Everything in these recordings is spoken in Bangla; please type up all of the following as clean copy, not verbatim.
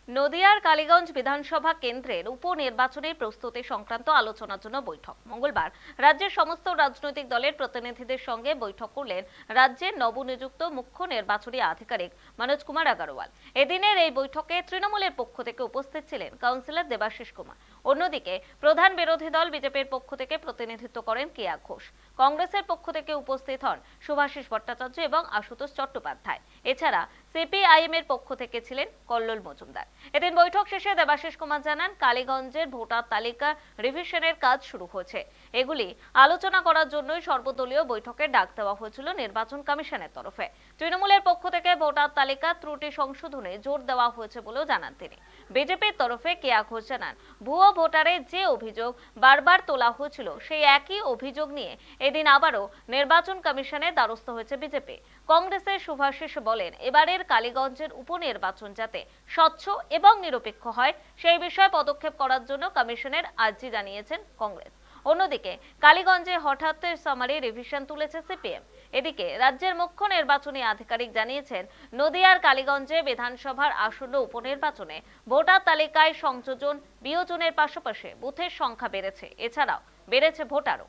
নদিয়ার কালীগঞ্জ বিধানসভা কেন্দ্রের উপনির্বাচনের প্রস্তুতি সংক্রান্ত আলোচনার জন্য বৈঠক মঙ্গলবার রাজ্যের সমস্ত রাজনৈতিক দলের প্রতিনিধিদের সঙ্গে বৈঠক করলেন রাজ্যের নবনিযুক্ত মুখ্য নির্বাচনী আধিকারিক মনোজ কুমার আগরওয়াল। এদিনের এই বৈঠকে তৃণমূলের পক্ষ থেকে উপস্থিত ছিলেন কাউন্সিলর দেবাশিস কুমার। অন্যদিকে প্রধান বিরোধী দল বিজেপির পক্ষ থেকে প্রতিনিধিত্ব করেন কেয়া ঘোষ। কংগ্রেসের পক্ষ থেকে উপস্থিত হন শুভাশিস ভট্টাচার্য এবং আশুতোষ চট্টোপাধ্যায়। এছাড়া সিপিআইএম এর পক্ষ থেকে ছিলেন কল্লোল মজুমদার। এদিন বৈঠক শেষে দেবাশিস কুমার জানান, কালীগঞ্জের ভোটার তালিকা রিভিশনের কাজ শুরু হয়েছে। এগুলি আলোচনা করার জন্যই সর্বদলীয় বৈঠকে ডাক দেওয়া হয়েছিল নির্বাচন কমিশনের তরফে। তৃণমূলের পক্ষ থেকে ভোটার তালিকা ত্রুটি সংশোধনে জোর দেওয়া হয়েছে বলেও জানান তিনি। বিজেপির তরফে কেয়া ঘোষ জানান, ভুয়ো ভোটারের যে অভিযোগ বারবার তোলা হয়েছিল সেই একই অভিযোগ নিয়ে এদিন আবারও নির্বাচন কমিশনের দ্বারস্থ হয়েছে বিজেপি। কংগ্রেসের শুভাশিস বলেন, এবারের কালীগঞ্জের উপনির্বাচন যাতে স্বচ্ছ এবং নিরপেক্ষ হয় সেই বিষয়ে পদক্ষেপ করার জন্য কমিশনের আর্জি জানিয়েছেন কংগ্রেস। অন্যদিকে কালীগঞ্জে হঠাৎ সামারি রিভিশন তুলেছে সিপিএম। এদিকে রাজ্যের মুখ্য নির্বাচনী আধিকারিক জানিয়েছেন, নদিয়ার কালীগঞ্জে বিধানসভার আসন্ন উপনির্বাচনে ভোটার তালিকায় সংযোজন বিয়োজনের পাশাপাশি বুথের সংখ্যা বেড়েছে। এছাড়াও বেড়েছে ভোটারও।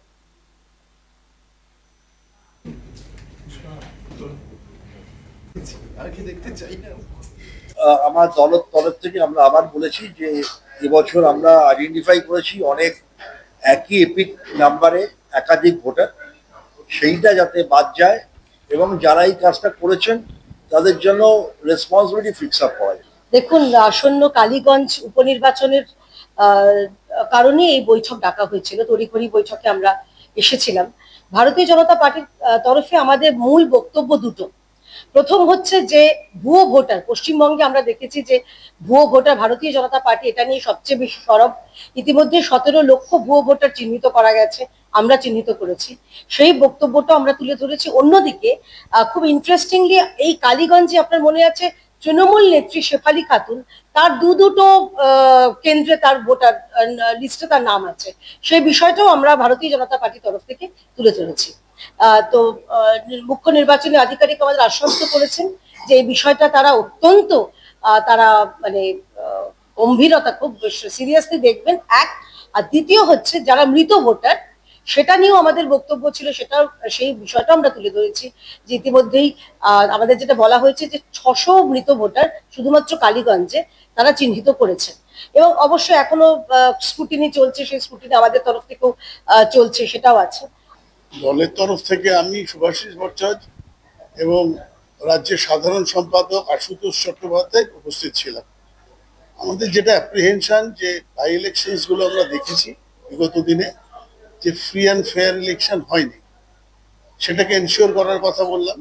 আমার দলের তরফ থেকে আমরা আবার বলেছি যে এবছর আমরা আইডেন্টিফাই করেছি অনেক একই এপিক নাম্বারে একাধিক ভোটার, সেইটা যাতে বাদ যায় এবং যারা এই কাজটা করেছেন তাদের জন্য রেসপন্সিবিলিটি ফিক্স আপ করা যায়। দেখুন, আসন্ন কালীগঞ্জ উপনির্বাচনের কারণে এই বৈঠক ডাকা হয়েছিল। তড়িঘড়ি বৈঠকে আমরা এসেছিলাম। ভারতীয় জনতা পার্টির তরফে আমাদের মূল বক্তব্য দুটো। প্রথম হচ্ছে যে ভুয়ো ভোটার, পশ্চিমবঙ্গে আমরা দেখেছি যে ভুয়ো ভোটার, ভারতীয় জনতা পার্টি এটা নিয়ে সবচেয়ে বেশি সরব। ইতিমধ্যে 17 লক্ষ ভুয়ো ভোটার চিহ্নিত করা গেছে, আমরা চিহ্নিত করেছি, সেই বক্তব্যটা আমরা তুলে ধরেছি। অন্যদিকে খুব ইন্টারেস্টিংলি এই কালীগঞ্জে আপনার মনে আছে তৃণমূল নেত্রী শেফালি খাতুন, তার দুটো কেন্দ্রে তার ভোটার লিস্টে তার নাম আছে, সেই বিষয়টাও আমরা ভারতীয় জনতা পার্টির তরফ থেকে তুলে ধরেছি। তো মুখ্য নির্বাচনী আধিকারিক আমাদের আশ্বস্ত করেছেন যে এই বিষয়টা তারা অত্যন্ত তারা মানে গম্ভীরতা, খুব সিরিয়াসলি দেখবেন। এক, আর দ্বিতীয় হচ্ছে যারা মৃত ভোটার, সেটা নিয়েও আমাদের বক্তব্য ছিল, সেটাও সেই বিষয়টা আমরা তুলে ধরেছি যে ইতিমধ্যেই আমাদের যেটা বলা হয়েছে যে 600 মৃত ভোটার শুধুমাত্র কালীগঞ্জে তারা চিহ্নিত করেছেন। এবং অবশ্যই এখনো স্ক্রুটিনি চলছে, সেই স্ক্রুটিনি আমাদের তরফ থেকেও চলছে, সেটাও আছে। দলের তরফ থেকে আমি শুভাশিস ভট্টাচার্য এবং রাজ্যের সাধারণ সম্পাদক আশুতোষ চট্টোপাধ্যায় উপস্থিত ছিলাম। আমাদের যেটা অ্যাপ্রিহেনশন, যে বাই ইলেকশনস গুলো আমরা দেখেছি বিগত দিনে যে ফ্রি অ্যান্ড ফেয়ার ইলেকশন হয়নি, সেটাকে এনশিওর করার কথা বললাম।